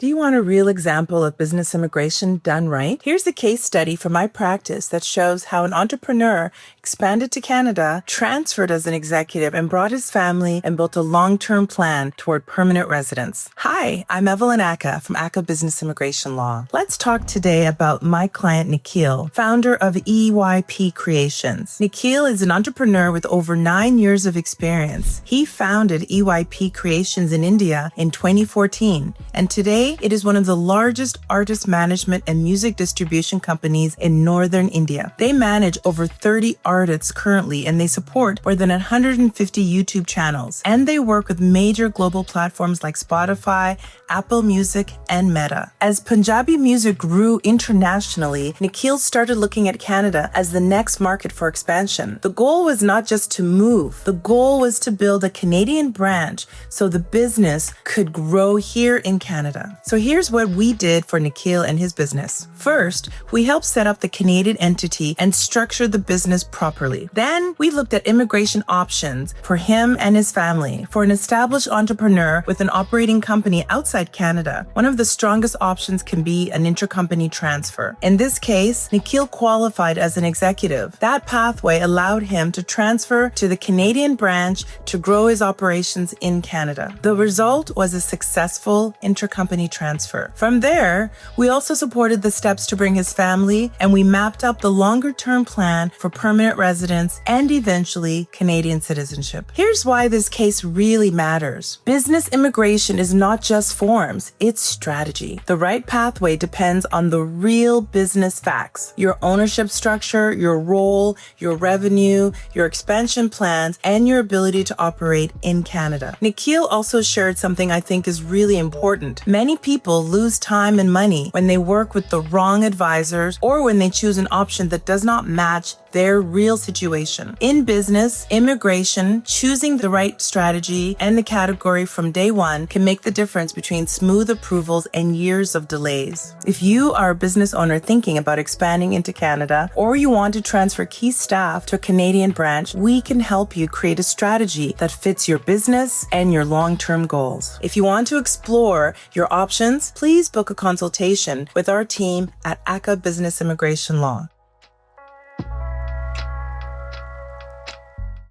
Do you want a real example of business immigration done right? Here's a case study from my practice that shows how an entrepreneur expanded to Canada, transferred as an executive, and brought his family and built a long-term plan toward permanent residence. Hi, I'm Evelyn Ackah from Ackah Business Immigration Law. Let's talk today about my client Nikhil, founder of EYP Creations. Nikhil is an entrepreneur with over 9 years of experience. He founded EYP Creations in India in 2014, and today it is one of the largest artist management and music distribution companies in northern India. They manage over 30 artists currently, and they support more than 150 YouTube channels. And they work with major global platforms like Spotify, Apple Music, and Meta. As Punjabi music grew internationally, Nikhil started looking at Canada as the next market for expansion. The goal was not just to move. The goal was to build a Canadian branch so the business could grow here in Canada. So here's what we did for Nikhil and his business. First, we helped set up the Canadian entity and structure the business properly. Then we looked at immigration options for him and his family. For an established entrepreneur with an operating company outside Canada, one of the strongest options can be an intercompany transfer. In this case, Nikhil qualified as an executive. That pathway allowed him to transfer to the Canadian branch to grow his operations in Canada. The result was a successful intercompany transfer. From there, we also supported the steps to bring his family, and we mapped out the longer-term plan for permanent residence and eventually Canadian citizenship. Here's why this case really matters. Business immigration is not just forms, it's strategy. The right pathway depends on the real business facts: your ownership structure, your role, your revenue, your expansion plans, and your ability to operate in Canada. Nikhil also shared something I think is really important. Many people lose time and money when they work with the wrong advisors or when they choose an option that does not match their real situation. In business, immigration, choosing the right strategy and the category from day one can make the difference between smooth approvals and years of delays. If you are a business owner thinking about expanding into Canada, or you want to transfer key staff to a Canadian branch, we can help you create a strategy that fits your business and your long-term goals. If you want to explore your options, please book a consultation with our team at Ackah Business Immigration Law.